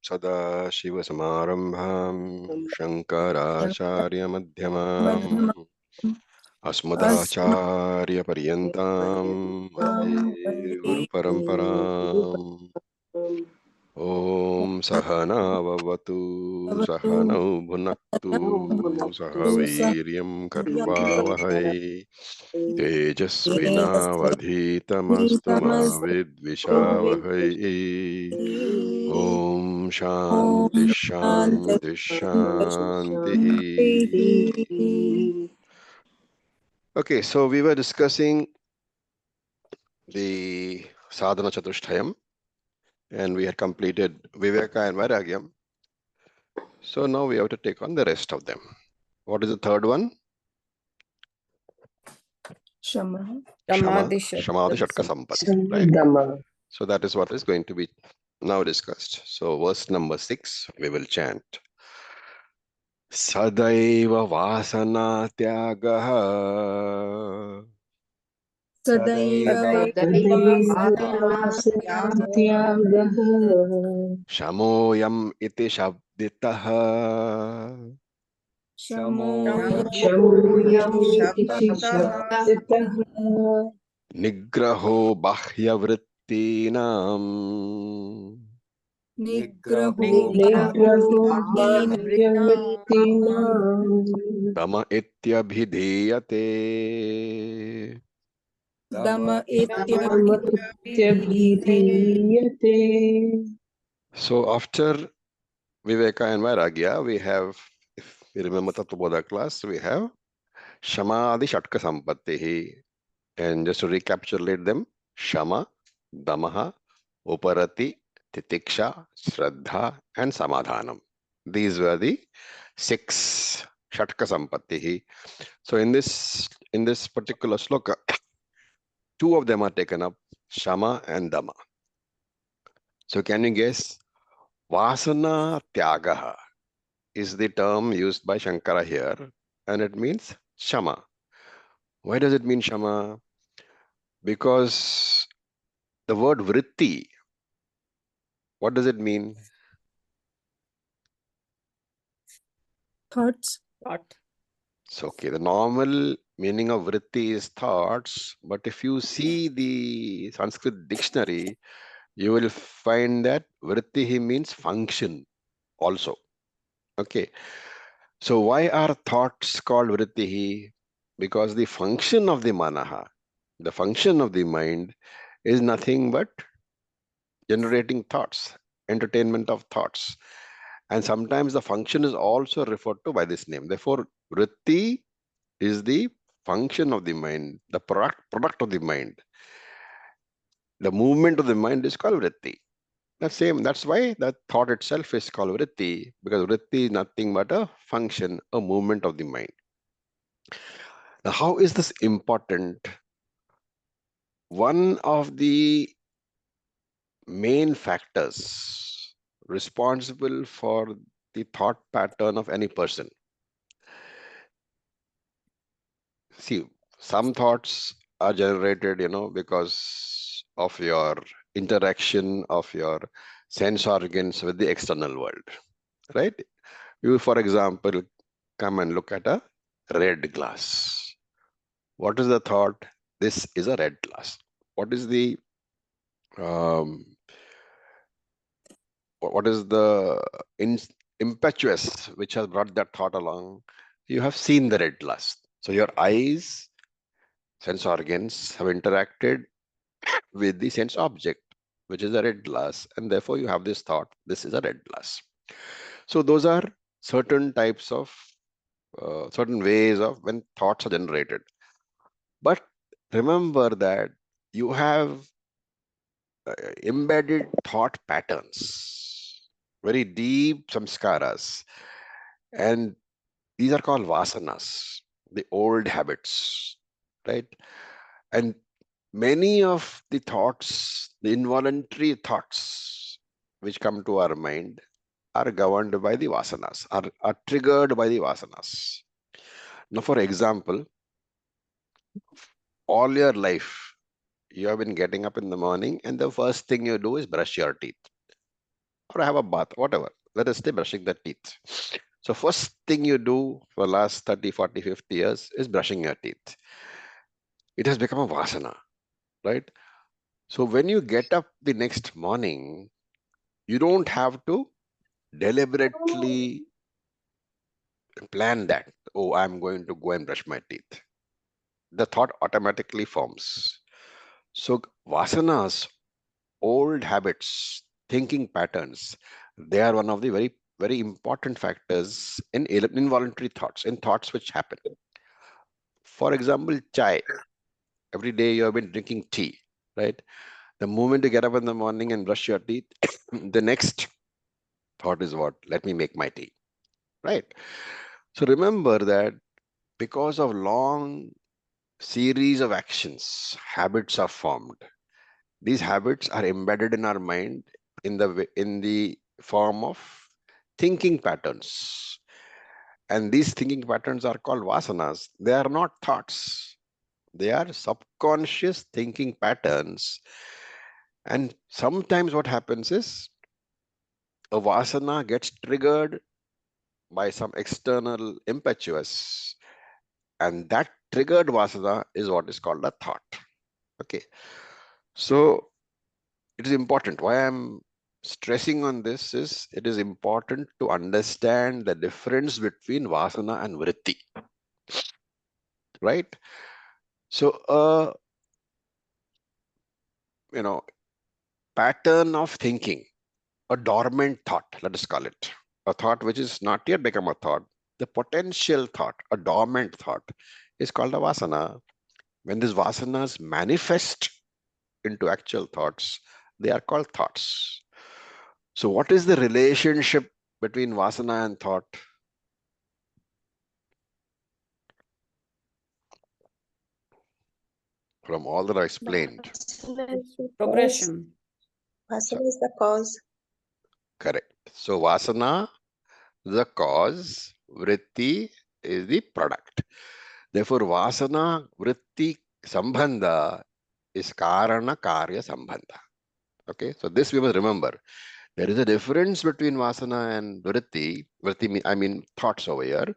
सदाशिवसमारम्भां शङ्कराचार्यमध्यमाम् मध्यमम् अस्मदाचार्यपर्यन्तां वन्दे गुरुपरम्पराम्। ॐ सहना भवतु सहनौ भुनक्तु सह वीर्यं कर्वावहै तेजस्विनावधीतमस्तु मा विद्विषावहै। ॐ शान्ति शान्ति शान्तिः. Okay, so we were discussing the sadhana chatushtayam and we had completed Viveka and Vairagyam. So now we have to take on the rest of them. What is the third one? Shama. Shamadhi Shatka Sampatti, right? So that is what is going to be now discussed. So verse number 6, we will chant. Sadaiva Vasana Tyagaha Sadaiva Shamoyam iti Shabditaha Nigraho Bahyavrittinam Dama Ityabhidhiyate. Dama So after Viveka and Vairagya, we have, if we remember Tattvabodha class, we have Shamadhi Shatka Sampatti. And just to recapitulate them, Shama, Damaha, Uparati, Titiksha, Shraddha, and Samadhanam. These were the 6 Shatka Sampatti. So in this particular sloka, 2 of them are taken up, Shama and Dama. So can you guess? Vasana Tyagaha is the term used by Shankara here, and it means Shama. Why does it mean Shama? Because the word vritti, what does it mean? Thoughts. So, okay, the normal meaning of vritti is thoughts, but if you see the Sanskrit dictionary, you will find that vritti means function also. Okay, so why are thoughts called vritti? Because the function of the manaha, the function of the mind, is nothing but generating thoughts, entertainment of thoughts. And sometimes the function is also referred to by this name. Therefore, vritti is the function of the mind, the product of the mind. The movement of the mind is called vritti. That's why the thought itself is called vritti, because vritti is nothing but a function, a movement of the mind. Now, how is this important? One of the main factors responsible for the thought pattern of any person. See, some thoughts are generated, because of your interaction of your sense organs with the external world, right? You, for example, come and look at a red glass. What is the thought? This is a red glass. What is the impetus which has brought that thought along? You have seen the red glass. So your eyes, sense organs have interacted with the sense object, which is a red glass, and therefore you have this thought, this is a red glass. So those are certain types of, certain ways of when thoughts are generated. But remember that you have embedded thought patterns, very deep samskaras, and these are called vasanas, the old habits, right? And many of the thoughts, the involuntary thoughts which come to our mind are governed by the vasanas, are triggered by the vasanas. Now, for example, all your life, you have been getting up in the morning and the first thing you do is brush your teeth. or have a bath, whatever. Let us say brushing the teeth. So first thing you do for the last 30, 40, 50 years is brushing your teeth. It has become a vasana, right? So when you get up the next morning, you don't have to deliberately plan that, oh, I'm going to go and brush my teeth. The thought automatically forms. So vasanas, old habits, thinking patterns, they are one of the very, very important factors in involuntary thoughts, in thoughts which happen. For example, chai. Every day you have been drinking tea, right? The moment you get up in the morning and brush your teeth, the next thought is what? Let me make my tea, right? So remember that because of long series of actions, habits are formed. These habits are embedded in our mind in the form of thinking patterns. And these thinking patterns are called vasanas. They are not thoughts. They are subconscious thinking patterns. And sometimes what happens is a vasana gets triggered by some external impetus, and that triggered vasana is what is called a thought. Okay. So it is important. Why I'm stressing on this is it is important to understand the difference between vasana and vritti, right? So you know, pattern of thinking, a dormant thought, let us call it, a thought which is not yet become a thought, the potential thought, a dormant thought, is called a vasana. When these vasanas manifest into actual thoughts, they are called thoughts. So what is the relationship between vasana and thought? From all that I explained, Vasana is the cause. Progression. so, Vasana is the cause. correct. So vasana, the cause, vritti is the product. Therefore, vasana, vritti, sambandha is karana karya sambandha. Okay, so this we must remember. There is a difference between vasana and vritti. Vritti, I mean thoughts over here.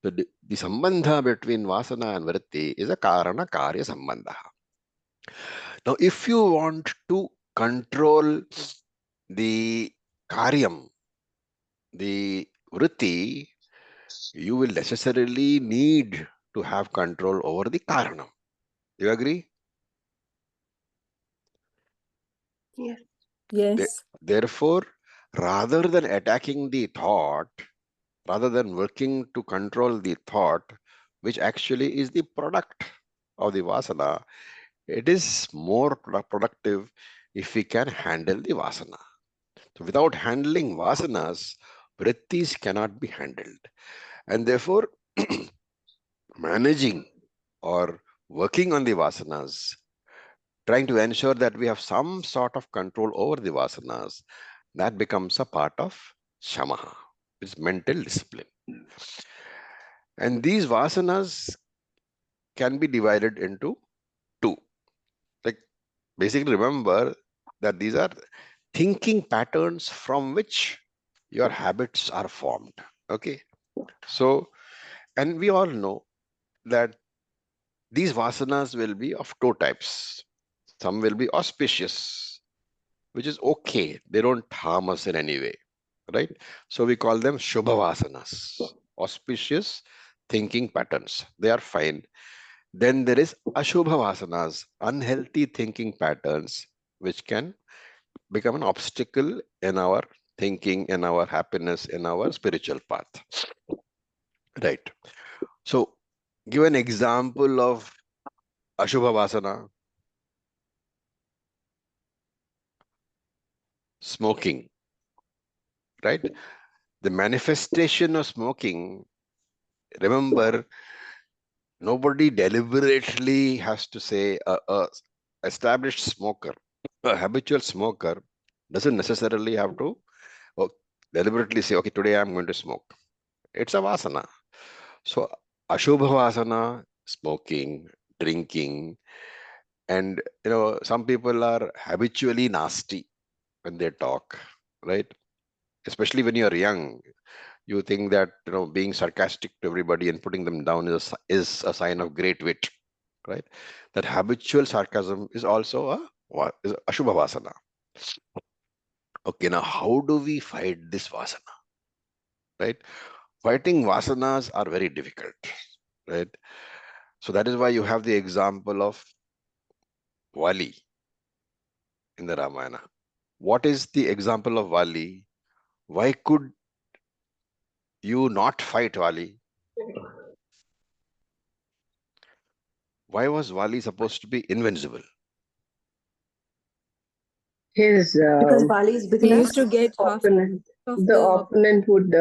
The sambandha between vasana and vritti is a karana karya sambandha. Now, if you want to control the karyam, the vritti, you will necessarily need to have control over the karanam. Do you agree? Yes. Yes. Therefore, rather than attacking the thought, rather than working to control the thought, which actually is the product of the vasana, it is more productive if we can handle the vasana. So without handling vasanas, vrittis cannot be handled. And therefore, managing or working on the vasanas, trying to ensure that we have some sort of control over the vasanas, that becomes a part of shamaha, which is mental discipline. And these vasanas can be divided into two. Like basically remember that these are thinking patterns from which your habits are formed. Okay. So, and we all know that these vasanas will be of two types. Some will be auspicious, which is okay. They don't harm us in any way, right? So we call them Shubha vasanas, auspicious thinking patterns. They are fine. Then there is Ashubha vasanas, unhealthy thinking patterns, which can become an obstacle in our thinking, in our happiness, in our spiritual path, right? So give an example of Ashubha vasana. Smoking, right? The manifestation of smoking, remember, nobody deliberately has to say a established smoker, a habitual smoker doesn't necessarily have to oh, deliberately say, okay, today I'm going to smoke. It's a vasana. So Ashubha vasana, smoking, drinking, and some people are habitually nasty when they talk, right? especially when you're young. You think that being sarcastic to everybody and putting them down is a sign of great wit, right? That habitual sarcasm is also is a Ashubha Vasana. Okay, now how do we fight this Vasana, right? Fighting Vasanas are very difficult, right? So that is why you have the example of Vali in the Ramayana. What is the example of Vali? Why could you not fight Vali? Why was Vali supposed to be invincible? His Because Bali is big He enough. used to get half opponent, of the the opponent would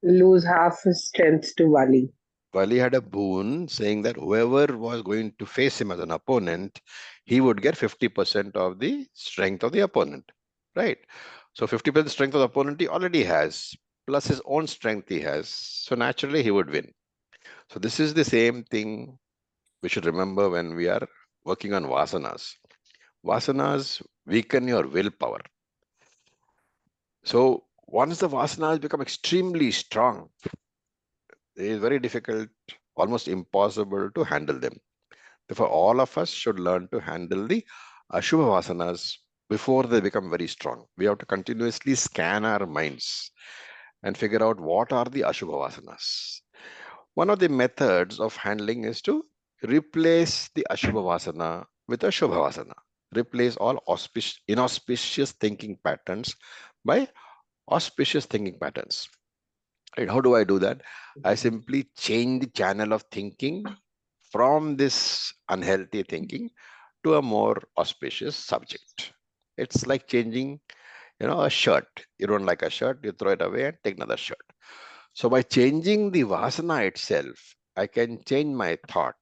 lose half his strength to Vali. Vali had a boon saying that whoever was going to face him as an opponent, he would get 50% of the strength of the opponent, right? So 50% strength of the opponent he already has, plus his own strength he has. So naturally he would win. So this is the same thing we should remember when we are working on vasanas. Vasanas weaken your willpower. So once the vasanas become extremely strong, it is very difficult, almost impossible to handle them. Therefore, all of us should learn to handle the Ashubha Vasanas before they become very strong. We have to continuously scan our minds and figure out what are the Ashubha Vasanas. One of the methods of handling is to replace the Ashubha Vasana with a Shubha Vasana. Replace all inauspicious thinking patterns by auspicious thinking patterns. Right? How do I do that? I simply change the channel of thinking from this unhealthy thinking to a more auspicious subject. It's like changing, a shirt. You don't like a shirt, you throw it away and take another shirt. So by changing the vasana itself, I can change my thought.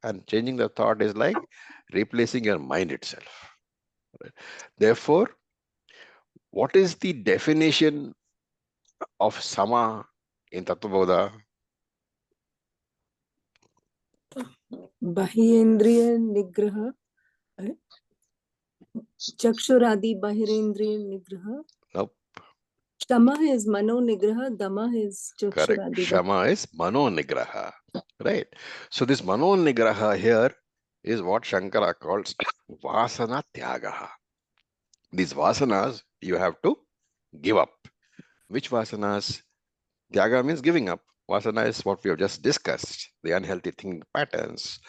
And changing the thought is like replacing your mind itself. Right? Therefore, what is the definition of sama in Tattva? Bahirendriya Nigraha, Chakshuradi Bahirendriya Nigraha. Nope. Shama is Mano Nigraha, Dama is Correct. Chakshuradi. Shama is Mano Nigraha. Right. So this Mano Nigraha here is what Shankara calls Vasana Tyagaha. These vasanas you have to give up. Which vasanas? Tyaga means giving up. Vasana is what we have just discussed, the unhealthy thinking patterns.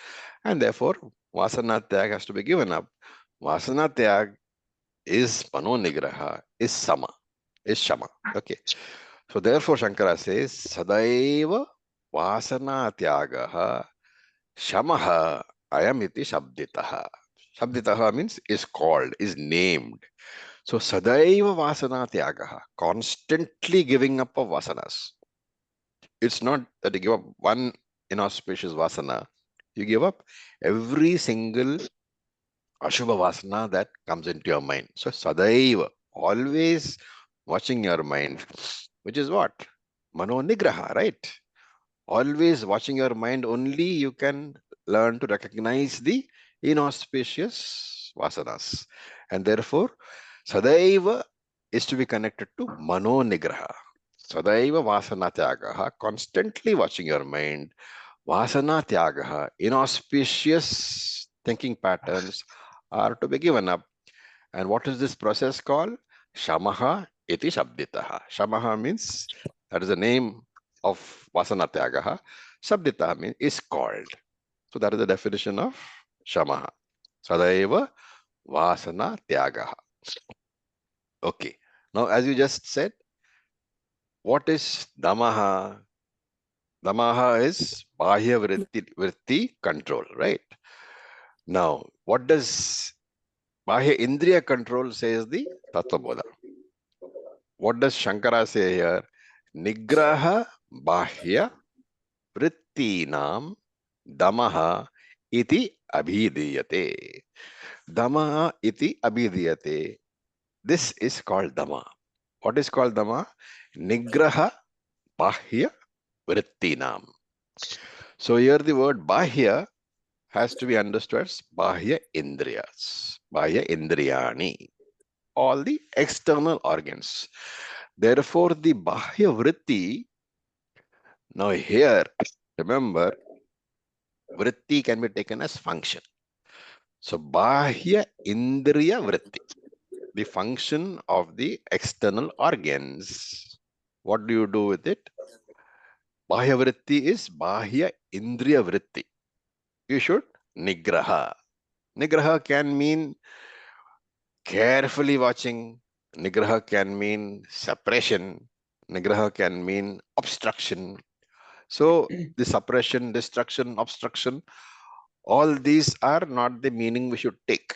And therefore, Vasana Tyag has to be given up. Vasana Tyag is Mano Nigraha, is Sama, is Shama. Okay. So therefore, Shankara says, Sadaiva Vasana Tyagaha Shamaha Ayamiti Shabditaha. Shabditaha means is called, is named. So Sadaiva Vasana Tyagaha, constantly giving up of vasanas. It's not that you give up one inauspicious vasana, you give up every single Ashubha Vasana that comes into your mind. So Sadaiva, always watching your mind, which is what? Mano Nigraha, right? Always watching your mind, only you can learn to recognize the inauspicious vasanas. And therefore, Sadaiva is to be connected to Mano Nigraha. Sadaiva Vasana Tyagaha, constantly watching your mind. Vasana Tyagaha, inauspicious thinking patterns are to be given up. And what is this process called? Shamaha iti Shabditaha. Shamaha means, that is the name of Vasana Tyagaha. Shabditaha means is called. So that is the definition of Shamaha. Sadaiva Vasana Tyagaha. Okay. Now, as you just said, what is Damaha? Damaha is Bahya Vritti control, right? Now, what does Bahya Indriya control says the Tattva? What does Shankara say here? Nigraha Bahya Vrittinam Damaha iti abhidiyate. Damaha iti abhidiyate. This is called Dama. What is called Dama? Nigraha Bahya Vrittinam. So here the word Bahya has to be understood as Bahya Indriyas. Bahya Indriyani. All the external organs. Therefore, the Bahya Vritti, now here, remember, Vritti can be taken as function. So, Bahya Indriya Vritti, the function of the external organs. What do you do with it? Bahya Vritti is Bahya Indriya Vritti. You should Nigraha. Nigraha can mean carefully watching. Nigraha can mean suppression. Nigraha can mean obstruction. So the suppression, destruction, obstruction, all these are not the meaning we should take,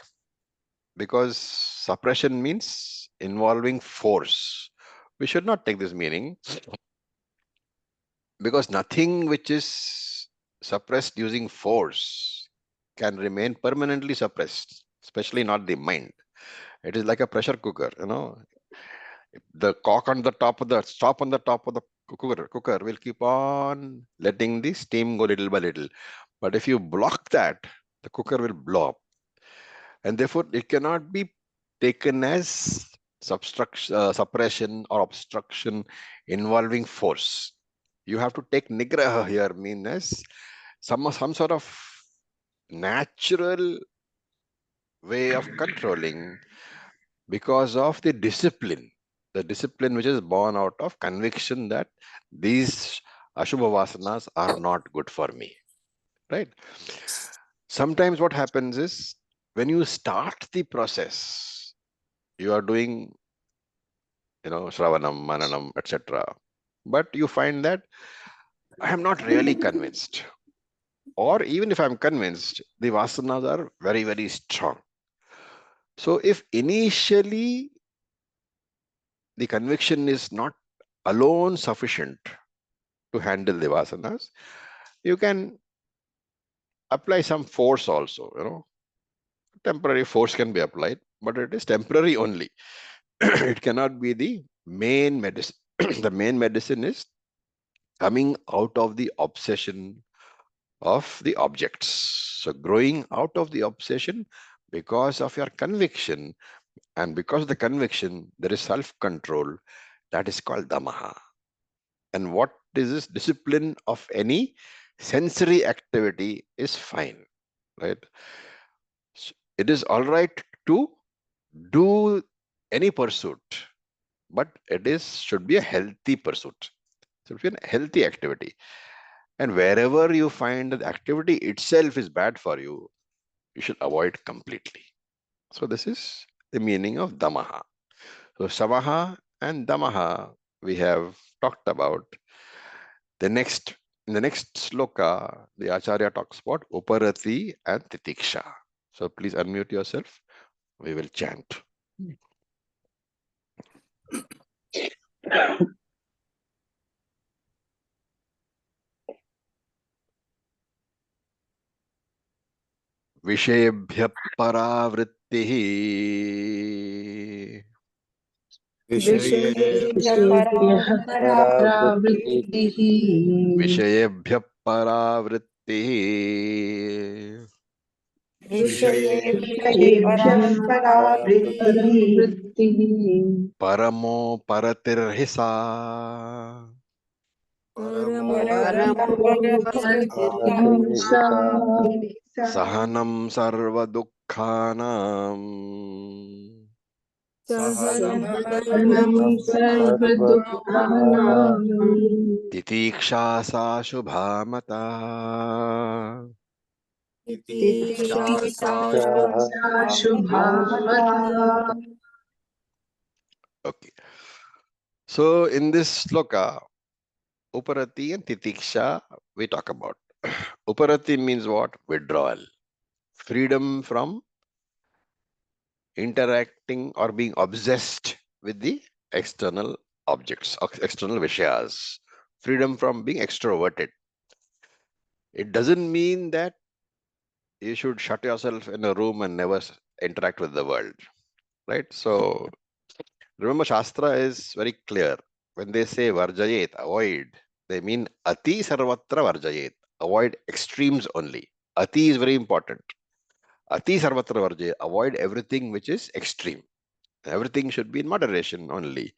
because suppression means involving force. We should not take this meaning, because nothing which is suppressed using force can remain permanently suppressed, especially not the mind. It is like a pressure cooker, the cock on the top of the stop on the top of the cooker will keep on letting the steam go little by little. But if you block that, the cooker will blow up, and therefore it cannot be taken as suppression or obstruction involving force. You have to take nigraha here, mean as some sort of natural way of controlling, because of the discipline which is born out of conviction that these ashubha vasanas are not good for me, right? Sometimes what happens is, when you start the process, you are doing, shravanam, mananam, etc., but you find that I am not really convinced, or even if I'm convinced, the vasanas are very, very strong. So if initially the conviction is not alone sufficient to handle the vasanas, you can apply some force also. Temporary force can be applied, but it is temporary only. It cannot be the main medicine. The main medicine is coming out of the obsession of the objects. So growing out of the obsession because of your conviction, and because of the conviction, there is self-control. That is called damaha. And what is this? Discipline of any sensory activity is fine, right? It is all right to do any pursuit, but should be a healthy pursuit. So it should be a healthy activity. And wherever you find that the activity itself is bad for you, you should avoid completely. So this is the meaning of damaha. So samaha and damaha we have talked about. In the next sloka, the Acharya talks about uparati and titiksha. So please unmute yourself. We will chant. विषयेभ्यः परावृत्तिः विषयेभ्यः विषयेभ्यः परावृत्तिः परावृत्तिः विषयेभ्यः परावृत्तिः विषयेभ्यः परावृत्तिः परावृत्तिः परमो परतिर्हि सा परमोपरतिर्हिंसा सहनं सर्वदुःखानां सहनं सर्वदुःखानां तितीक्षा सा शुभा मता. तितिक्षा शुभा मता. Okay. So in this sloka, uparati and titiksha we talk about. Uparati means what? Withdrawal. Freedom from interacting or being obsessed with the external objects, external vishayas. Freedom from being extroverted. It doesn't mean that you should shut yourself in a room and never interact with the world, right? So remember, Shastra is very clear. When they say varjayet, avoid, they mean ati sarvatra varjayet. Avoid extremes only. Ati is very important. Ati sarvatra varjayet. Avoid everything which is extreme. Everything should be in moderation only.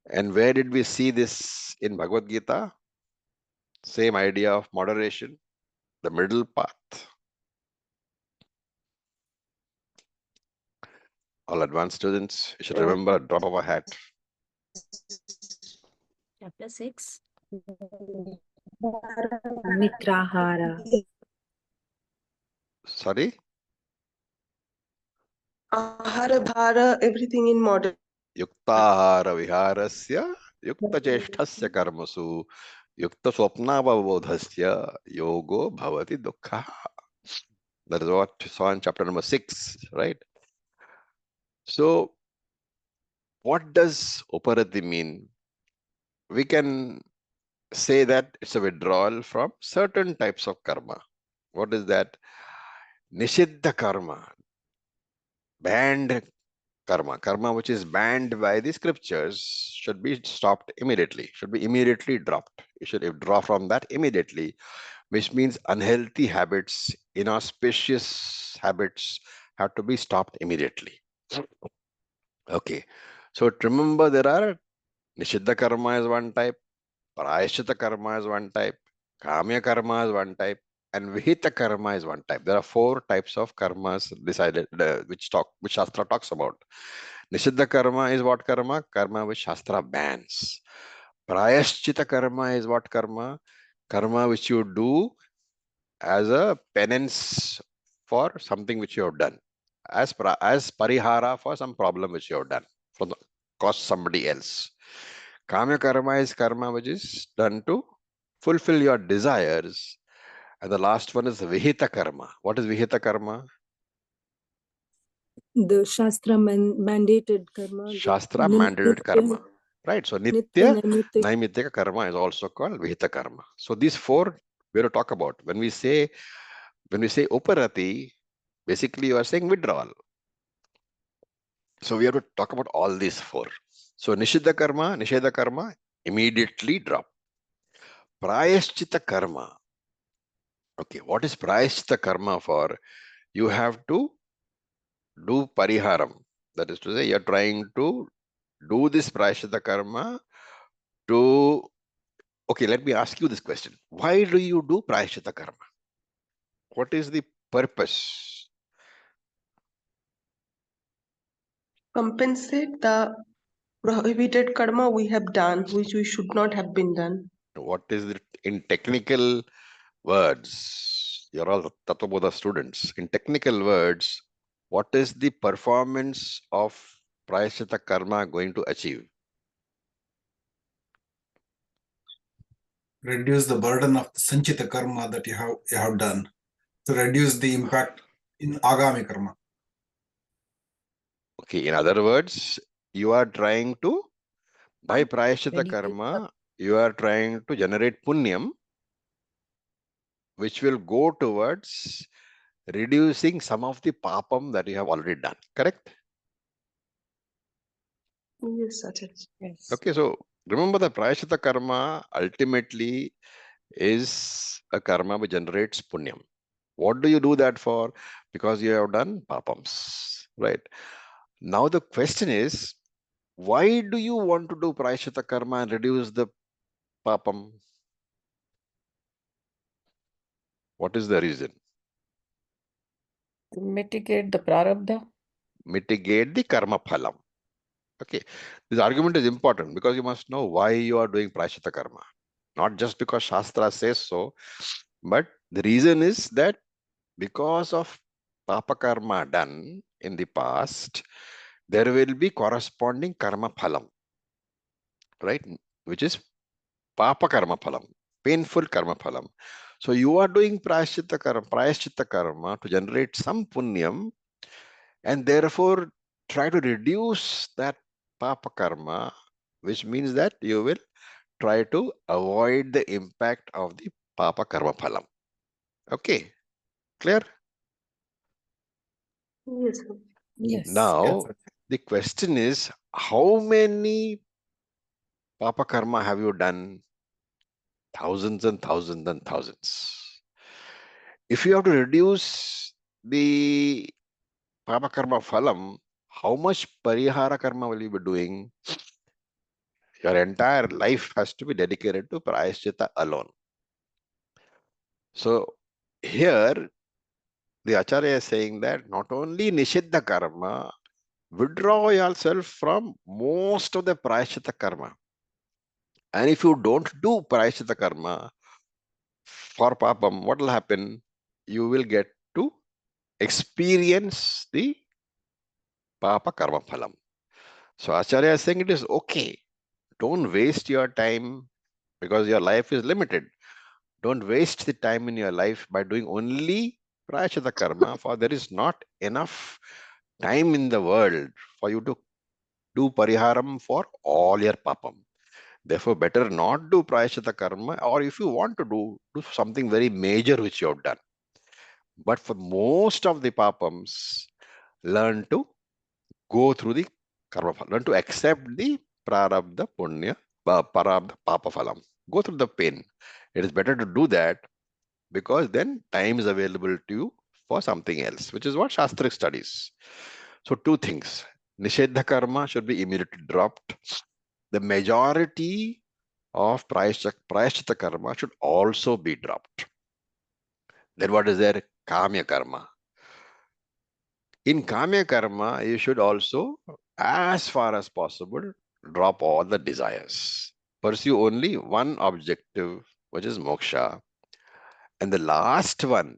And where did we see this in Bhagavad Gita? Same idea of moderation, the middle path. All advanced students, you should remember, drop of a hat. Chapter 6. Mitrahara. Sorry? Ahara bhara, everything in modern. Yuktahara viharasya, yukta cheshthasya karmasu, yukta swapnavabodhasya, yogo bhavati dukkha. That is what we saw in chapter number 6, right? So, what does uparati mean? We can say that it's a withdrawal from certain types of karma. What is that? Nishiddha karma, banned karma. Karma which is banned by the scriptures should be stopped immediately, should be immediately dropped. You should withdraw from that immediately, which means unhealthy habits, inauspicious habits have to be stopped immediately. Okay. So remember, there are Nishiddha karma is one type, Prayashchita karma is one type, Kamya karma is one type, and Vihita karma is one type. There are 4 types of karmas decided, which Shastra talks about. Nishiddha karma is what karma? Karma which Shastra bans. Prayashchita karma is what karma? Karma which you do as a penance for something which you have done, as parihara for some problem which you have done, for the cost somebody else. Kamya karma is karma which is done to fulfill your desires. And the last one is Vihita karma. What is Vihita karma? The Shastra mandated karma. Shastra mandated karma. Right. So Nitya Nitya Naimitya. Naimitya karma is also called Vihita karma. So these 4 we have to talk about. When we say uparati, basically you are saying withdrawal. So we have to talk about all these 4. So Nishedha karma, immediately drop. Prayashchita karma. Okay, what is prayashchita karma for? You have to do pariharam. That is to say, you're trying to do this prayashchita karma to... Okay, let me ask you this question. Why do you do prayashchita karma? What is the purpose? Compensate the prohibited karma we have done, which we should not have been done. What is it in technical words? You're all Tattvabodha students. In technical words, what is the performance of prayashchita karma going to achieve? Reduce the burden of the sanchita karma that you have done, to reduce the impact in agami karma. Okay, in other words, you are trying to, by prayashchita karma, you are trying to generate punyam, which will go towards reducing some of the papam that you have already done. Correct? Yes, Acharya. Yes. Okay, so remember the prayashchita karma ultimately is a karma which generates punyam. What do you do that for? Because you have done papams, right? Now the question is, why do you want to do prayashchita karma and reduce the papam? What is the reason? To mitigate the prarabdha. Mitigate the karma phalam. Okay, this argument is important because you must know why you are doing prayashchita karma. Not just because Shastra says so, but the reason is that because of papa karma done in the past, there will be corresponding karma phalam, right? Which is papa karma phalam, painful karma phalam. So you are doing prayashchitta karma to generate some punyam, and therefore try to reduce that papa karma, which means that you will try to avoid the impact of the papa karma phalam. Okay, clear? Yes, sir. Yes. Now, the question is, how many papa karma have you done? Thousands and thousands and thousands. If you have to reduce the papa karma phalam, how much parihara karma will you be doing? Your entire life has to be dedicated to prayaschitta alone. So here the Acharya is saying that not only nishiddha karma, withdraw yourself from most of the prayaschitta karma. And if you don't do prayaschitta karma for papam, what will happen? You will get to experience the papa karma phalam. So Acharya is saying it is okay. Don't waste your time because your life is limited. Don't waste the time in your life by doing only prayaschitta karma, for there is not enough time in the world for you to do pariharam for all your papam. Therefore, better not do prayaschitta karma, or if you want to do something very major which you have done. But for most of the papams, learn to go through the karma phala, learn to accept the prarabdha punya, prarabdha papa phalam. Go through the pain. It is better to do that because then time is available to you for something else, which is what Shastric studies. So two things. Nishedha karma should be immediately dropped. The majority of prayaschitta karma should also be dropped. Then what is there? Kamya karma. In Kamya karma, you should also, as far as possible, drop all the desires. Pursue only one objective, which is moksha. And the last one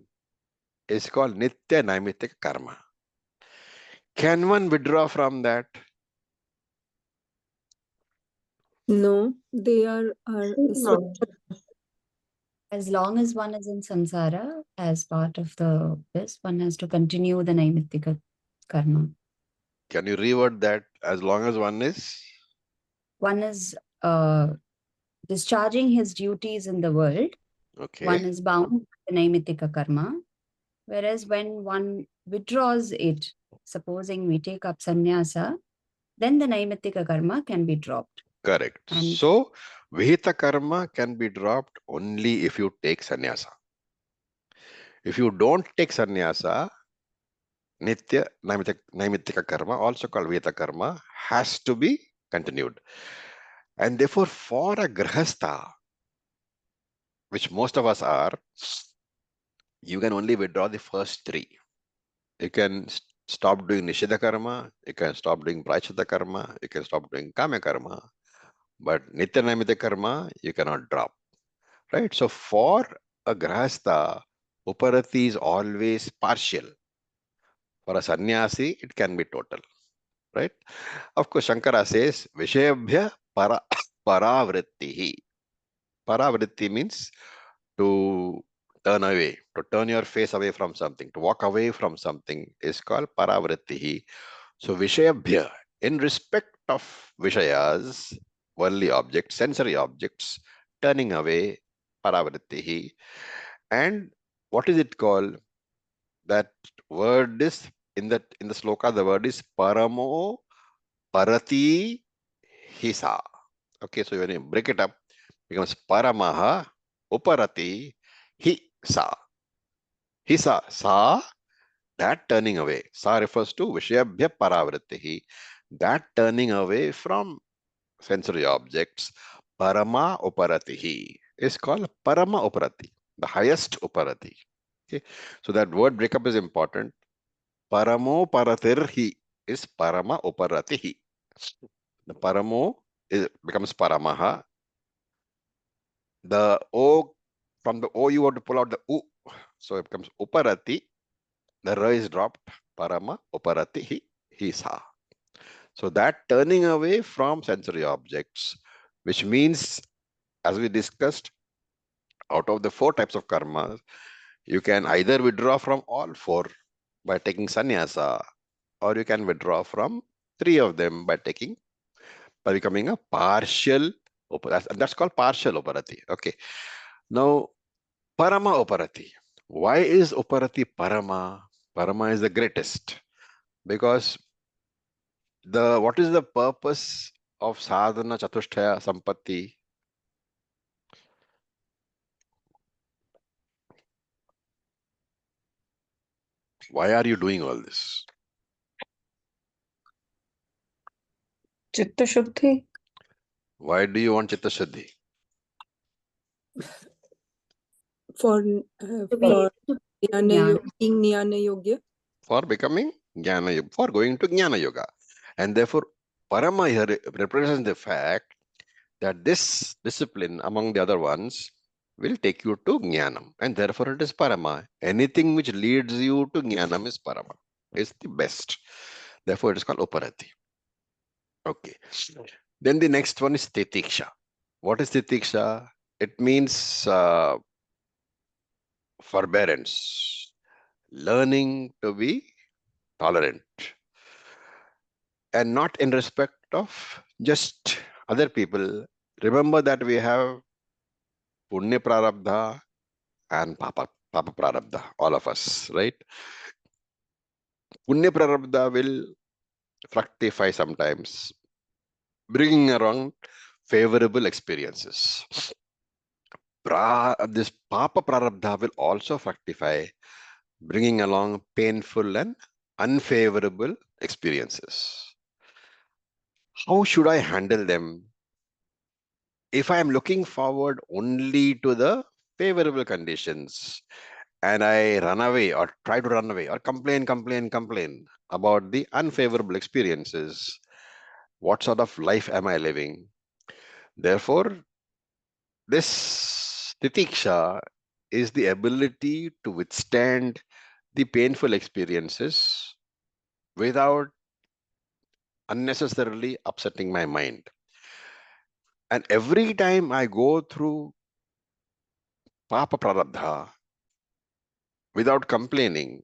is called Nitya Naimittika karma. Can one withdraw from that? No, they are No. As long as one is in samsara, as part of this, one has to continue the naimittika karma. Can you reword that? As long as one is? One is discharging his duties in the world. Okay. One is bound to the naimittika karma. Whereas when one withdraws it, supposing we take up sannyasa, then the naimittika karma can be dropped. Correct. And So, Vihita karma can be dropped only if you take sannyasa. If you don't take sannyasa, Nitya Naimittika karma, also called Vihita karma, has to be continued. And therefore, for a grahastha, which most of us are, you can only withdraw the first three. You can stop doing Nishida karma, you can stop doing Prachita karma, you can stop doing Kama karma, but Nitya Naimittika karma, you cannot drop. Right? So for a grahastha, uparati is always partial. For a sannyasi, it can be total. Right? Of course, Shankara says, Vishayabhya paravrittihi. Paravritti means to turn away, to turn your face away from something, to walk away from something is called paravrittihi. So Vishayabhya, in respect of Vishayas, worldly objects, sensory objects, turning away, paravrittihi. And what is it called? That word is in the sloka, the word is paramo parati hisa. Okay, so when you break it up, it becomes paramaha uparati hisa. Hisa, sa, that turning away. Sa refers to vishayabhya paravrittihi. That turning away from sensory objects, parama uparatihi, is called parama uparati, the highest uparati. Okay, so that word breakup is important. Paramo paratirhi is parama uparatihi. The paramo becomes paramaha. The o, from the o you have to pull out the u, so it becomes uparati. The ra is dropped. Parama uparatihi hisa. So that turning away from sensory objects, which means, as we discussed, out of the four types of karmas, you can either withdraw from all four by taking sannyasa, or you can withdraw from three of them by becoming a partial uparati. That's called partial uparati. Okay. Now, parama uparati. Why is uparati parama? Parama is the greatest because what is the purpose of sadhana chatushtaya sampatti? Why are you doing all this? Chitta Shuddhi. Why do you want Chitta Shuddhi? For To be for able to being Jnana Yogya. For becoming Jnana Yoga, for going to Jnana Yoga. And therefore, Parama here represents the fact that this discipline, among the other ones, will take you to Jnanam. And therefore, it is Parama. Anything which leads you to Jnanam is Parama, is the best. Therefore, it is called Uparati. Okay. Then the next one is Titiksha. What is Titiksha? It means forbearance, learning to be tolerant, and not in respect of just other people. Remember that we have Punya Prarabdha and Papa Prarabdha, all of us, right? Punya Prarabdha will fructify sometimes, bringing around favorable experiences. This Papa Prarabdha will also fructify, bringing along painful and unfavorable experiences. How should I handle them? If I am looking forward only to the favorable conditions and I run away or try to run away or complain about the unfavorable experiences, what sort of life am I living? Therefore, this titiksha is the ability to withstand the painful experiences without unnecessarily upsetting my mind. And every time I go through Papa Prarabdha without complaining,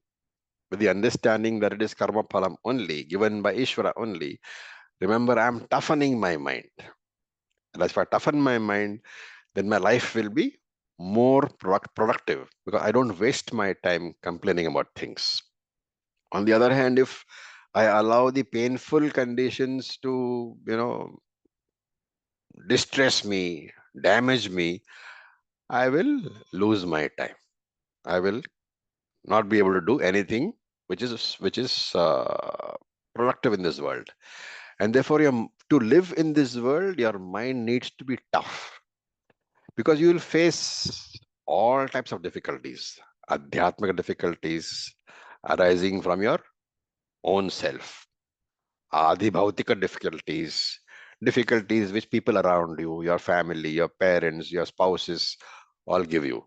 with the understanding that it is karma phalam only, given by Ishvara only, remember, I'm toughening my mind. And if I toughen my mind, then my life will be more productive because I don't waste my time complaining about things. On the other hand, if I allow the painful conditions to, distress me, damage me, I will lose my time. I will not be able to do anything which is productive in this world. And therefore, to live in this world, your mind needs to be tough because you will face all types of difficulties, adhyatmika difficulties arising from your own self, adhibhautika difficulties, difficulties which people around you, your family, your parents, your spouses, all give you.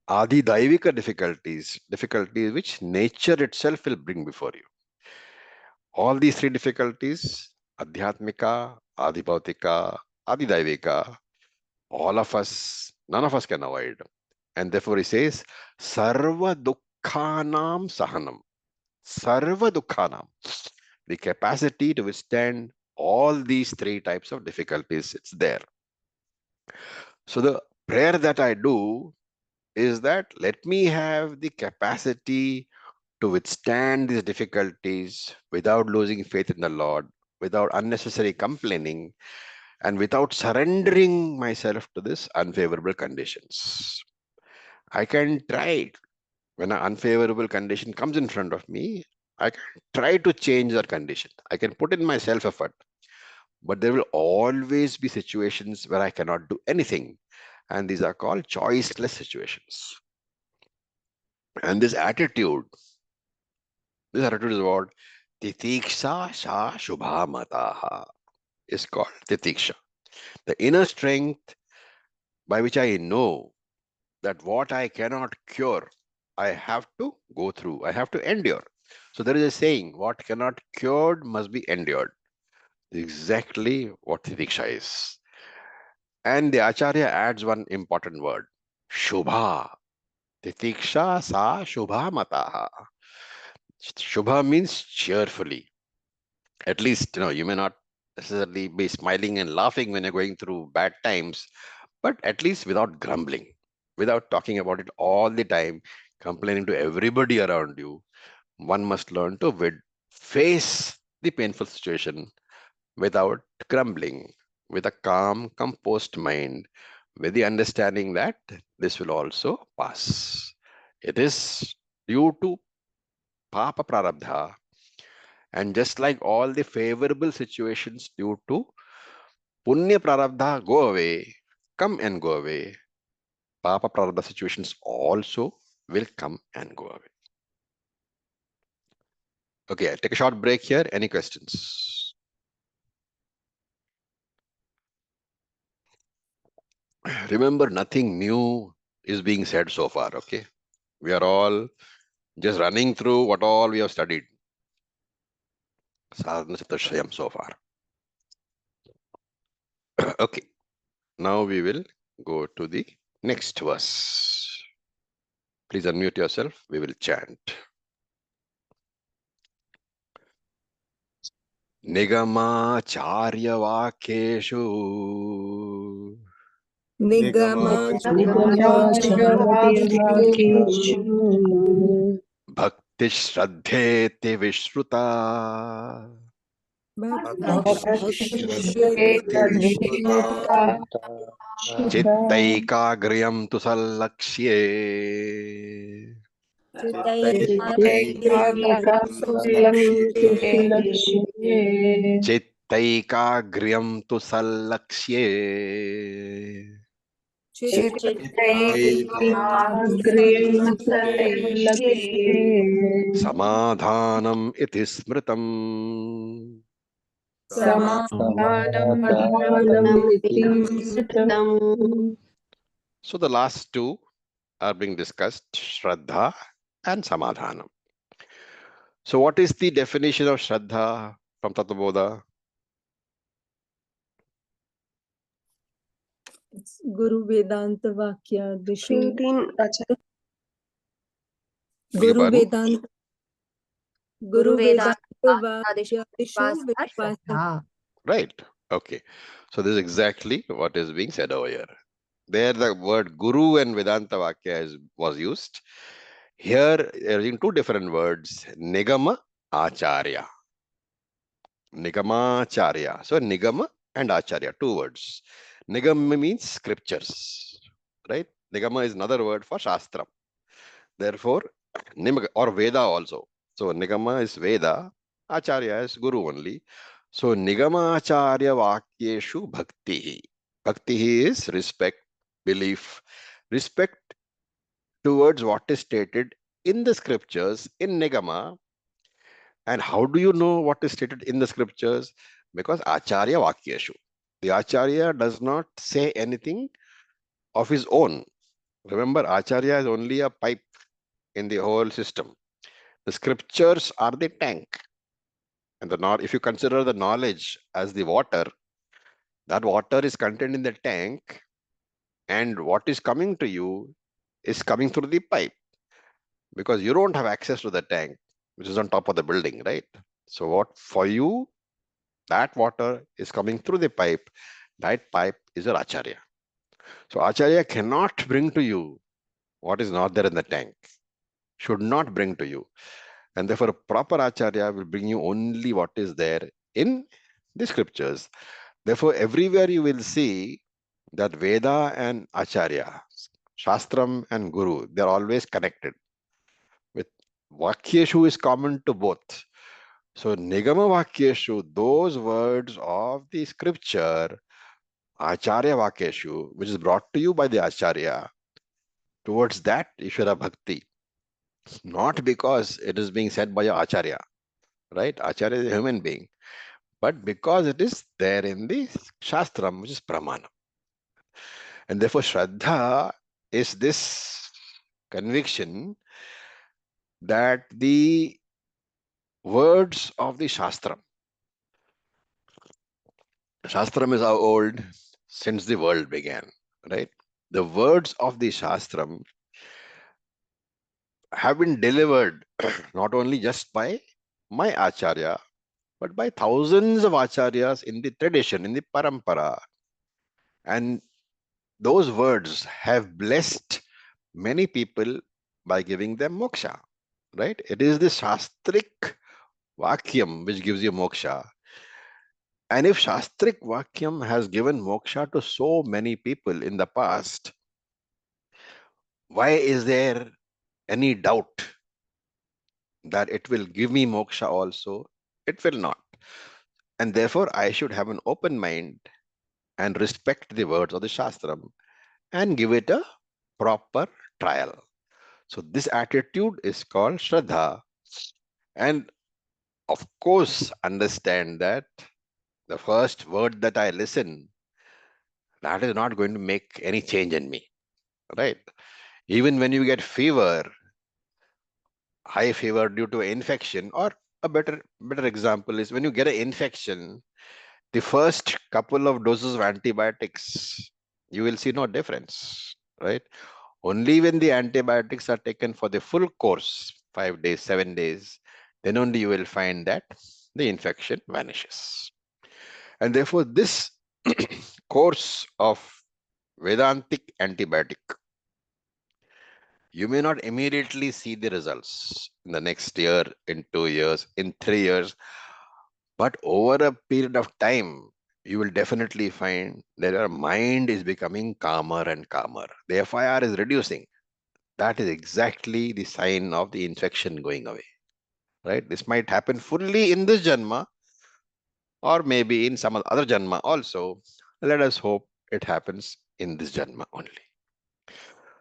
Adi daivika difficulties, difficulties which nature itself will bring before you. All these three difficulties, adhyatmika, adhibhautika, adidaivika, all of us, none of us can avoid. And therefore he says, sarva dukkhanam sahanam. Sarva dukkhanam. The capacity to withstand all these three types of difficulties, it's there. So the prayer that I do is that let me have the capacity to withstand these difficulties without losing faith in the Lord, without unnecessary complaining, and without surrendering myself to this unfavorable conditions. I can try when an unfavorable condition comes in front of me, I can try to change that condition. I can put in my self effort, but there will always be situations where I cannot do anything. And these are called choiceless situations. And this attitude is what titiksha sha shubha mataha is called titiksha. The inner strength by which I know that what I cannot cure, I have to go through, I have to endure. So there is a saying, what cannot cured must be endured. Exactly what titiksha is. And the Acharya adds one important word, shubha. Titiksha sa shubha mataha. Shubha means cheerfully. At least, you may not necessarily be smiling and laughing when you're going through bad times, but at least without grumbling, without talking about it all the time, complaining to everybody around you. One must learn to face the painful situation without grumbling, with a calm, composed mind, with the understanding that this will also pass. It is due to Papa Prarabdha, and just like all the favorable situations due to Punya prarabdha go away, come and go away. Papa prarabdha situations also will come and go away. Okay, I'll take a short break here. Any questions? Remember, nothing new is being said so far, okay? We are all just running through what all we have studied. Sadhana Chatushrayam so far. Okay, now we will go to the next verse. Please unmute yourself. We will chant. Nigama Vakeshu निगमाचार्यवाक्येषु Bhakti Shraddheti Vishruta Chittaikagryam tu Sallakshye Chittaikagryam tu Sallakshye Samadhanam iti smritam. So the last two are being discussed, Shraddha and Samadhanam. So what is the definition of Shraddha from Tattva-bodha? It's Guru Vedanta Vakya Dishu. 17, Acharya. Guru Vedanta Vakya Dishu Shraddha. Right. Okay. So this is exactly what is being said over here. There the word Guru and Vedanta Vakya was used. Here they are using two different words, Nigama, Acharya. Nigama, Acharya. So Nigama and Acharya, two words. Nigama means scriptures, right? Nigama is another word for Shastra. Therefore, or Veda also. So Nigama is Veda, Acharya is Guru only. So Nigama Acharya Vakyeshu Bhakti. Bhakti is respect, belief, respect towards what is stated in the scriptures in Nigama. And how do you know what is stated in the scriptures? Because Acharya Vakyeshu. The Acharya does not say anything of his own. Remember, Acharya is only a pipe in the whole system. The scriptures are the tank. And if you consider the knowledge as the water, that water is contained in the tank, and what is coming to you is coming through the pipe, because you don't have access to the tank, which is on top of the building, right? So what for you, that water is coming through the pipe. That pipe is your Acharya. So Acharya cannot bring to you what is not there in the tank, should not bring to you. And therefore, a proper Acharya will bring you only what is there in the scriptures. Therefore, everywhere you will see that Veda and Acharya, Shastram and Guru, they're always connected. With Vakyeshu is common to both. So Nigama Vakyeshu, those words of the scripture, Acharya Vakyeshu, which is brought to you by the Acharya, towards that Ishvara Bhakti. Not because it is being said by your Acharya, right? Acharya is a human being, but because it is there in the Shastram, which is Pramana. And therefore, Shraddha is this conviction that the words of the Shastram is how old? Since the world began, right? The words of the Shastram have been delivered not only just by my Acharya, but by thousands of Acharyas in the tradition, in the parampara. And those words have blessed many people by giving them moksha, right? It is the Shastric Vakyam which gives you moksha. And if Shastric Vakyam has given moksha to so many people in the past, why is there any doubt that it will give me moksha also? It will not. And therefore, I should have an open mind and respect the words of the Shastram and give it a proper trial. So this attitude is called Shraddha. And of course, understand that the first word that I listen, that is not going to make any change in me, right? Even when you get fever, high fever due to infection, or a better example is when you get an infection, the first couple of doses of antibiotics, you will see no difference, right? Only when the antibiotics are taken for the full course, 5 days, 7 days, then only you will find that the infection vanishes. And therefore, this course of Vedantic antibiotic, you may not immediately see the results in the next year, in 2 years, in 3 years, but over a period of time, you will definitely find that your mind is becoming calmer and calmer. The FIR is reducing. That is exactly the sign of the infection going away, right? This might happen fully in this Janma or maybe in some other Janma also. Let us hope it happens in this Janma only.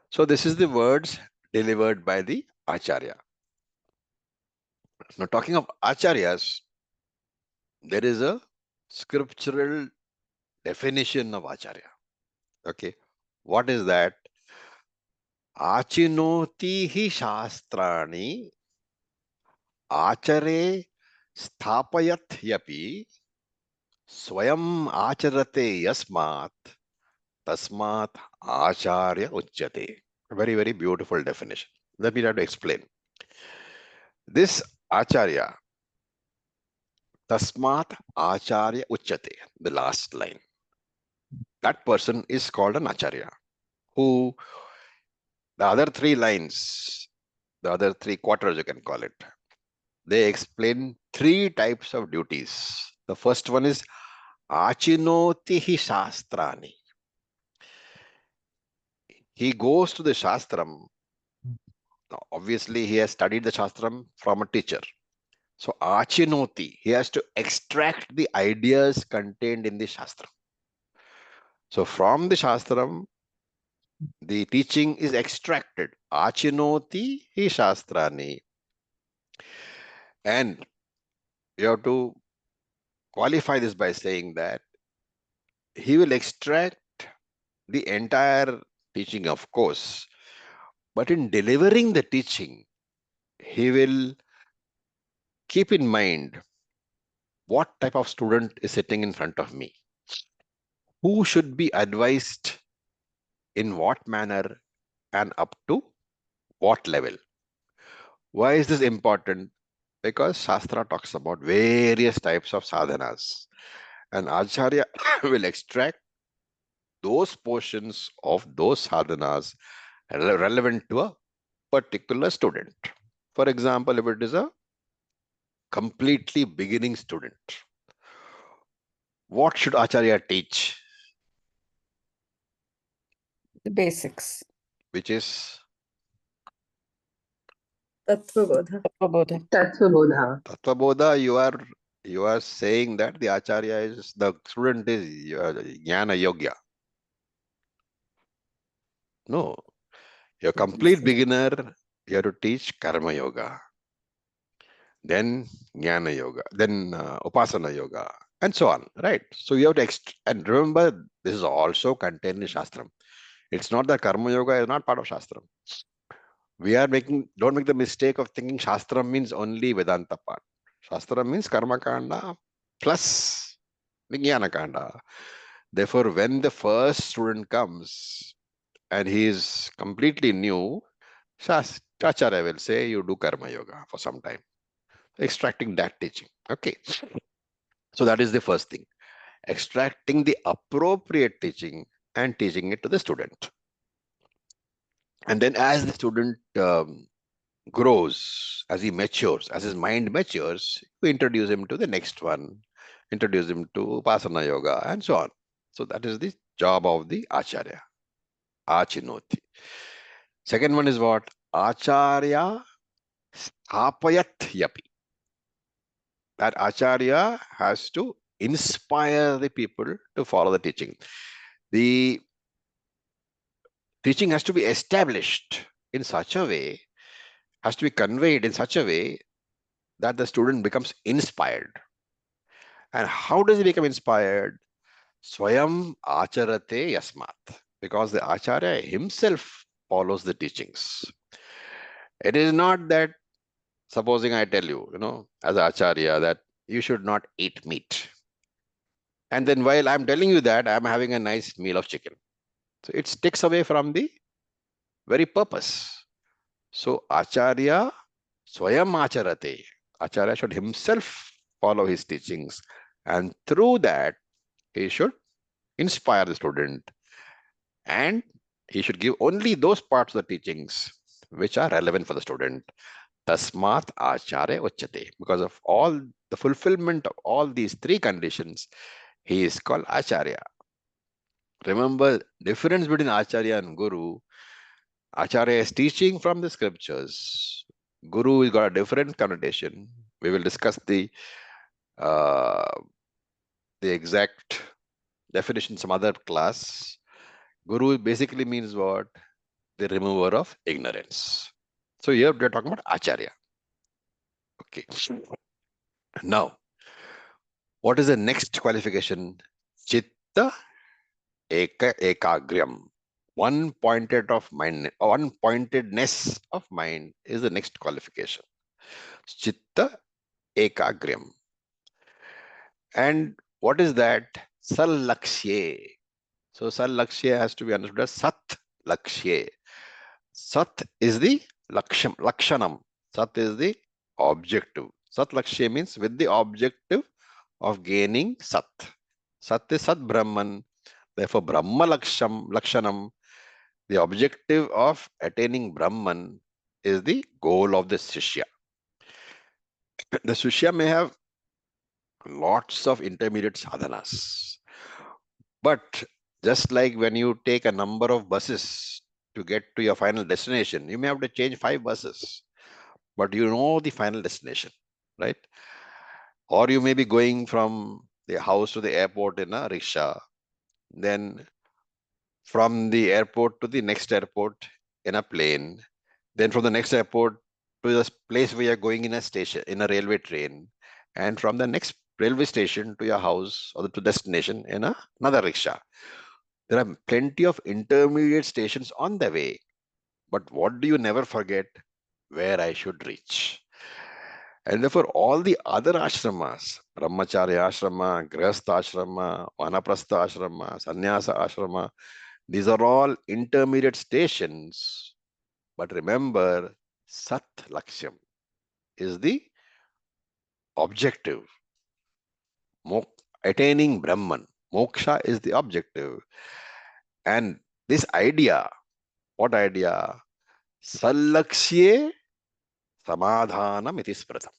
So this is the words delivered by the Acharya. Now talking of Acharyas, there is a scriptural definition of Acharya. Okay, what is that? Achinoti hi shastrani achare sthapayat yapi swayam acharate yasmat tasmat acharya uchyate. Very, very beautiful definition. Let me try to explain. This Acharya, tasmat acharya uchyate, the last line. That person is called an Acharya, who the other three lines, the other three quarters, you can call it, they explain three types of duties. The first one is achinoti hi shastrani. He goes to the Shastram. Now, obviously, he has studied the Shastram from a teacher. So, achinoti, he has to extract the ideas contained in the Shastram. So, from the Shastram, the teaching is extracted. Achinoti hi shastrani. And you have to qualify this by saying that he will extract the entire teaching, of course, but in delivering the teaching, he will keep in mind what type of student is sitting in front of me, who should be advised in what manner and up to what level. Why is this important? Because Shastra talks about various types of sadhanas, and Acharya will extract those portions of those sadhanas relevant to a particular student. For example, if it is a completely beginning student, what should Acharya teach? The basics. Which is Tattvabodha. Tatvabodha. Tattvabodha. Tattvabodha. You are saying that the Acharya is, the student is Jnana Yogya. No, you're a complete beginner, you have to teach Karma Yoga, then Jnana Yoga, then Upasana Yoga, and so on, right? So you have to, and remember, this is also contained in Shastram. It's not that Karma Yoga is not part of Shastram. Don't make the mistake of thinking Shastram means only Vedanta part. Shastram means Karma Kanda plus Vijnana Kanda. Therefore, when the first student comes and he is completely new, Acharya will say, you do Karma Yoga for some time, extracting that teaching. Okay. So that is the first thing. Extracting the appropriate teaching and teaching it to the student. And then as the student grows, as he matures, as his mind matures, we introduce him to the next one, introduce him to Upasana Yoga, and so on. So that is the job of the Acharya, Achinoti. Second one is what? Acharya Sthapayat Yapi. That Acharya has to inspire the people to follow the teaching. The teaching has to be established in such a way, has to be conveyed in such a way that the student becomes inspired. And how does he become inspired? Swayam acharate yasmat. Because the Acharya himself follows the teachings. It is not that, supposing I tell you, as an Acharya, that you should not eat meat. And then while I'm telling you that, I'm having a nice meal of chicken. So it takes away from the very purpose. So Acharya Swayam Acharate. Acharya should himself follow his teachings. And through that, he should inspire the student. And he should give only those parts of the teachings which are relevant for the student. Tasmat Acharya Uchyate. Because of all the fulfillment of all these three conditions, he is called Acharya. Remember, difference between Acharya and Guru. Acharya is teaching from the scriptures. Guru has got a different connotation. We will discuss the exact definition some other class. Guru basically means what? The remover of ignorance. So here we are talking about Acharya. Okay. Now, what is the next qualification? Chitta Ekagryam. One pointed of mind, one pointedness of mind is the next qualification. Chitta Ekagryam. And what is that? Sallakshye. So Sallakshye has to be understood as Sat Lakshye. Sat is the Lakshanam. Sat is the objective. Sat Lakshye means with the objective of gaining Sat. Sat is Sat Brahman. Therefore, Brahma Lakshanam, the objective of attaining Brahman, is the goal of the Shishya. The Shishya may have lots of intermediate sadhanas. But just like when you take a number of buses to get to your final destination, you may have to change 5 buses, but you know the final destination, right? Or you may be going from the house to the airport in a rickshaw, then from the airport to the next airport in a plane, then from the next airport to the place where you're going in a station, in a railway train, and from the next railway station to your house or to destination in another rickshaw. There are plenty of intermediate stations on the way. But what do you never forget? Where I should reach. And therefore, all the other ashramas, Brahmacharya ashrama, Grihastha ashrama, Vanaprastha ashrama, Sannyasa ashrama, these are all intermediate stations. But remember, Sat Lakshyam is the objective. Attaining Brahman. Moksha is the objective. And this idea, what idea? Sallaksye samadhanam iti smritam.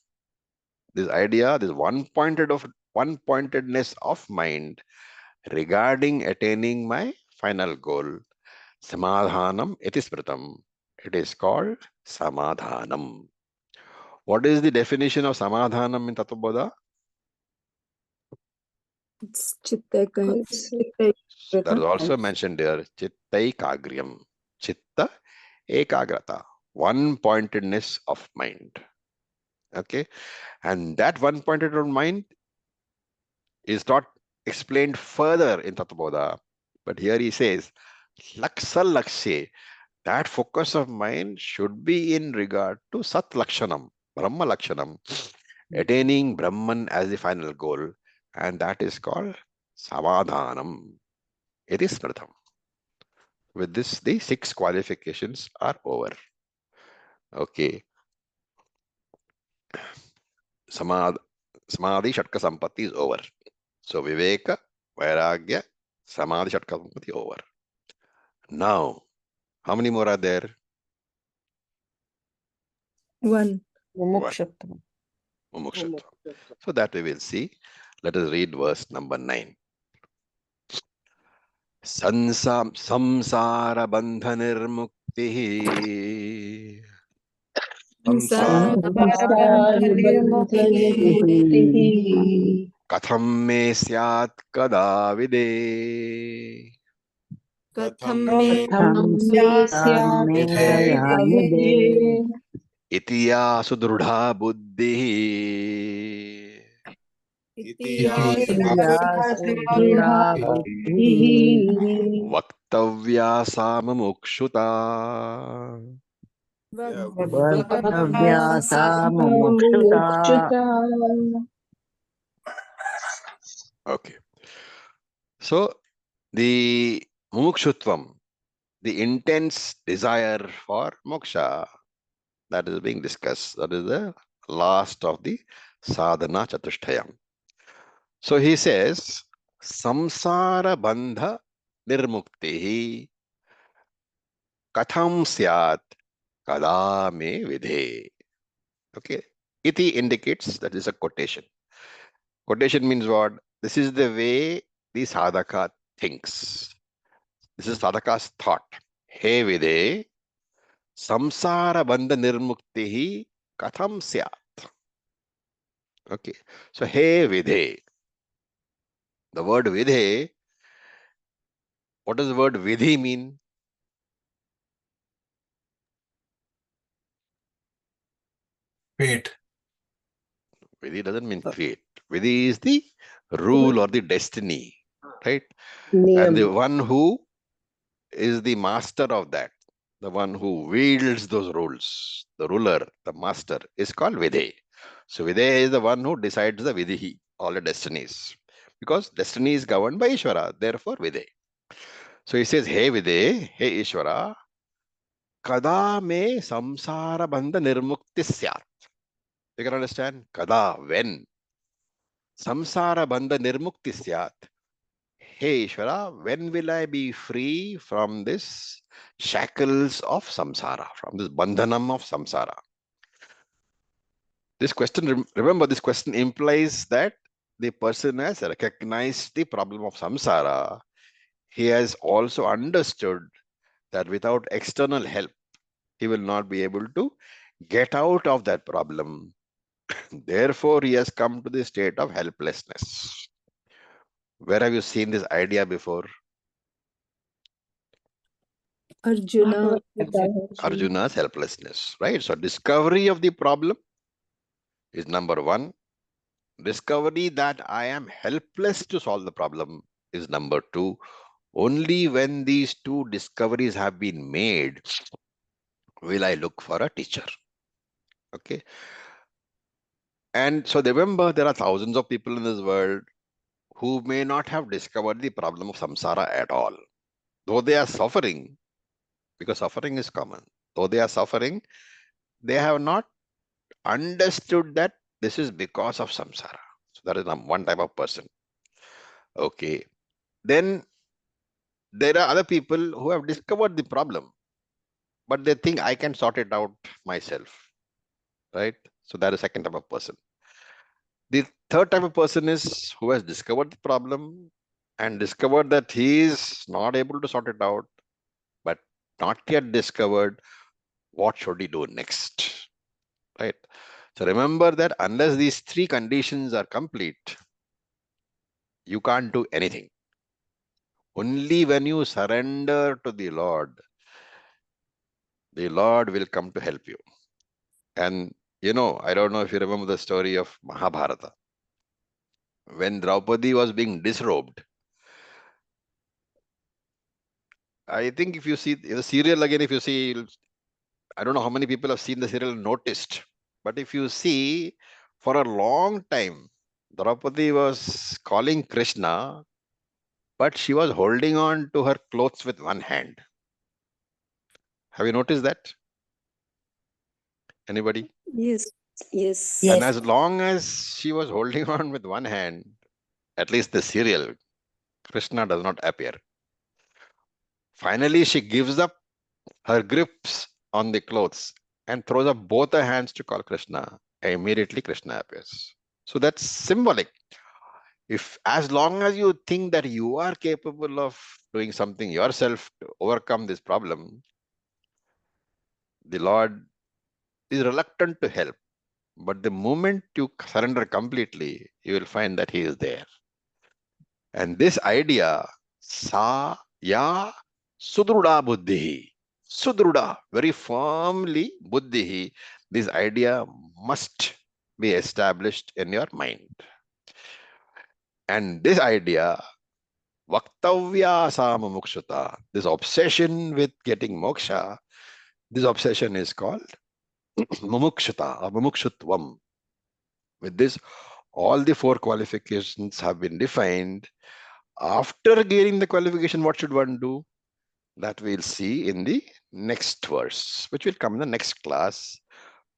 This idea, this one-pointedness of mind regarding attaining my final goal, samadhanam iti smritam. It is called samadhanam. What is the definition of samadhanam in Tattva-bodha? It's chitta That is also mentioned there. Chitta Ekagriyam. Chitta Ekagrata. One-pointedness of mind. Okay. And that one-pointed of mind is not explained further in Tattva-bodha. But here he says, Laksal Lakshe. That focus of mind should be in regard to Sat Lakshanam, Brahma Lakshanam, attaining Brahman as the final goal. And that is called Samadhanam. It is Smritam. With this, the 6 qualifications are over. Okay. Samadhi Shatka Sampatti is over. So Viveka, Vairagya, Samadhi Shatka Sampatti over. Now, how many more are there? 1. Mumukshutva. Mumukshutva. So that we will see. Let us read verse number 9. Samsara bandhanirmuktihi. Samsara Samsara bandhanirmuktihi. Katham me syat kada vide. कथं Katham मे कथं मे स्यात् स्यात् मे vidhe तदा तदविदे विदे Itiya sudrudha buddhi. इति iti या ya इति या सुदृढा सुदृढा बुद्धिः बुद्धिः Vaktavya samamukshuta. ya वर्तव्या सा मुमुक्षुता मुमुक्षुता. Okay. So the mumukshutvam, the intense desire for moksha, that is being discussed. That is the last of the sadhana chatushtayam. So he says, samsara bandha nirmuktihi katham syat kada me vidhe. Okay. Iti indicates that is a quotation. Quotation means what? This is the way the sadhaka thinks. This is sadhaka's thought. He vidhe samsara bandha nirmuktihi katham syat. Okay. So he vidhe. The word vidhe, what does the word vidhi mean? fate. Vidhi doesn't mean fate. Vidhi is the rule or the destiny, right? And the नियम one who is the master of that, the one who wields those rules, the ruler, the master, is called Vidhe. So Vidhe is the one who decides the Vidhi, all the destinies. Because destiny is governed by Ishvara, therefore Vidhe. So he says, Hey Vidhe, hey Ishvara, kada me samsara bandha nirmukti syat. You can understand? Kada, when? Samsara bandha nirmukti syat. Hey Ishvara, when will I be free from this shackles of samsara, from this bandhanam of samsara? This question, remember, this question implies that the person has recognized the problem of samsara. He has also understood that without external help, he will not be able to get out of that problem. Therefore, he has come to the state of helplessness. Where have you seen this idea before? Arjun Arjuna's helplessness, right? So, discovery of the problem is number one. Discovery that I am helpless to solve the problem is number two. Only when these two discoveries have been made will I look for a teacher. Okay. And so remember, there are thousands of people in this world who may not have discovered the problem of samsara at all. Though they are suffering, because suffering is common, though they are suffering, they have not understood that this is because of samsara. So that is one type of person. Okay. Then there are other people who have discovered the problem, but they think I can sort it out myself. Right? So that is second type of person. The third type of person is who has discovered the problem and discovered that he is not able to sort it out, but not yet discovered what should he do next. Right? So remember that unless these three conditions are complete, you can't do anything. Only when you surrender to the Lord will come to help you. And I don't know if you remember the story of Mahabharata. When Draupadi was being disrobed, I think if you see the serial again, if you see, I don't know how many people have seen the serial and noticed, but if you see, for a long time, Draupadi was calling Krishna, but she was holding on to her clothes with one hand. Have you noticed that? Anybody? yes yes And Yes. as long as she was holding on with one hand, at least the serial, Krishna does not appear. Finally, she gives up her grips on the clothes and throws up both her hands to call Krishna. Immediately, Krishna appears. So that's symbolic. If as long as you think that you are capable of doing something yourself to overcome this problem, the Lord is reluctant to help. But the moment you surrender completely, you will find that he is there. And this idea, sa ya sudruda buddhi, sudruda, very firmly buddhi, this idea must be established in your mind. And this idea, vaktavya samamukshata, this obsession with getting moksha, this obsession is called mumukshata or mumukshutvam. With this, all the four qualifications have been defined. After gaining the qualification, what should one do? That we'll see in the next verse, which will come in the next class.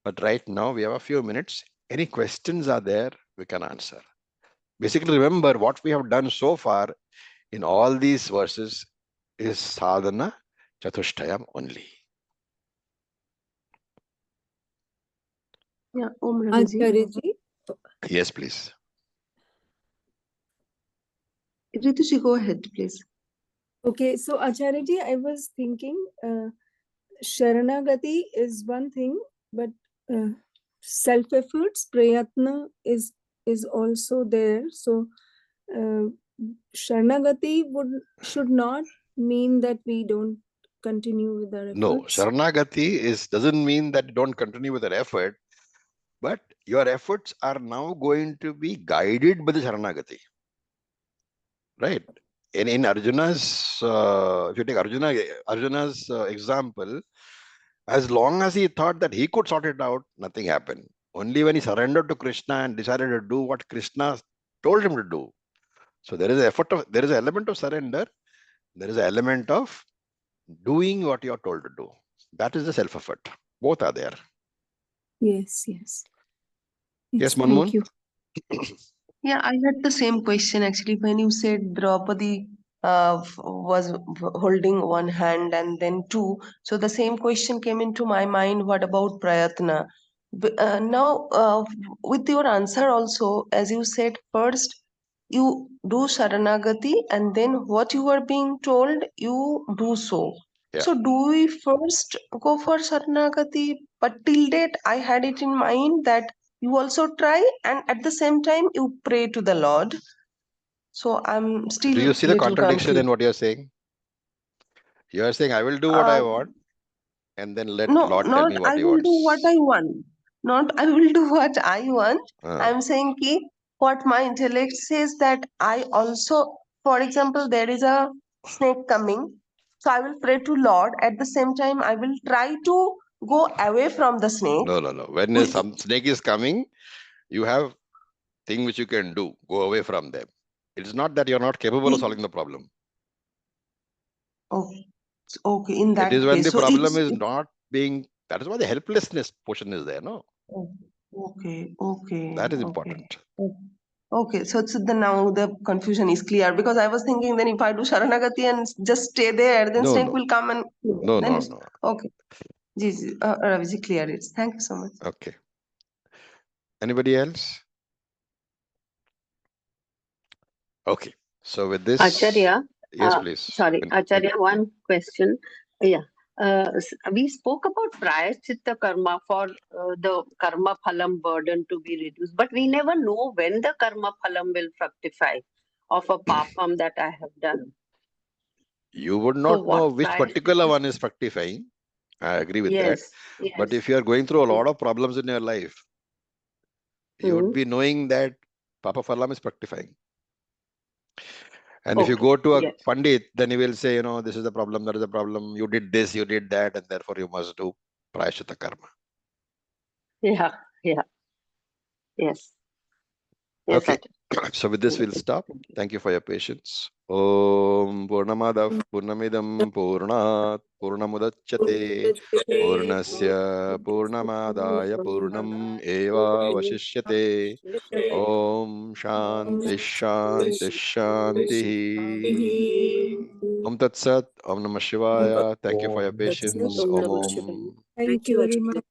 But right now, we have a few minutes. Any questions are there, we can answer. Basically, remember what we have done so far in all these verses is sadhana chatushtayam only. Yeah, Om Raviji. Acharya-ji, Yes, please. Rituji, go ahead, please. okay, so Acharya-ji, I was thinking Sharanagati is one thing, but self-efforts, prayatna is also there. So Sharanagati should not mean that we don't continue with our efforts. No, Sharanagati doesn't mean that you don't continue with your effort, but your efforts are now going to be guided by the Sharanagati. Right? In Arjuna's, if you take Arjuna's example, as long as he thought that he could sort it out, nothing happened. Only when he surrendered to Krishna and decided to do what Krishna told him to do. So there is an element of surrender. There is an element of doing what you are told to do. That is the self-effort. Both are there. Yes, yes. Yes, Thank Manmohan? you. Yeah, I had the same question actually when you said Draupadi was holding one hand and then two. So the same question came into my mind. What about Prayatna? Now, with your answer also, as you said, first you do Sharanagati and then what you are being told, you do so. Yeah. So do we first go for Sharanagati? But till date, I had it in mind that you also try and at the same time you pray to the Lord. So I'm still Do you see the little contradiction in confused. what you are saying? You are saying, I will do what I want, and then let No, Lord tell not me I what he will do what wants. I want. Not I will do what I want. Uh, I'm saying ki what my intellect says that I also, for example, there is a snake coming. So I will pray to Lord. At the same time, I will try to go away from the snake. no. When some snake is coming, you have thing which you can do. Go away from them. It's not that you're not capable of solving the problem. Okay, okay. In It is that when case, the so problem it's is not being, that is why the helplessness portion is there, no? okay, okay, That is okay. important. Okay, so the now the confusion is clear because I was thinking then if I do Sharanagati and just stay there, then snake No. will come and then No. okay. Ji, Raviji, clear it. Thank you so much. Okay. Anybody else? Okay. So with this, Acharya, yes, please. sorry, Acharya, one question. Yeah. We spoke about prayaschitta karma for the karma phalam burden to be reduced, but we never know when the karma phalam will fructify of a papam that I have done. You would So not know what which particular prayaschitta? one is fructifying. I agree with that. Yes, But yes. if you are going through a lot of problems in your life, you would be knowing that Papa Phalam is fructifying. And if you Okay, go to a yes. Pandit, then he will say, this is the problem, that is the problem. You did this, you did that, and therefore you must do prayaschitta karma. Yeah, yes. Yes, Okay. Acharya. So with this, we'll stop. Thank you for your patience. Om Purnamadav Purnamidam Purnat Purnamudachyate Purnasya Purnamadaya Purnam Eva Vashishyate. Om Shanti Shanti Shanti. Om Tat Sat. Om Namah Shivaya. Thank you for your patience. Om Om. Thank you very much.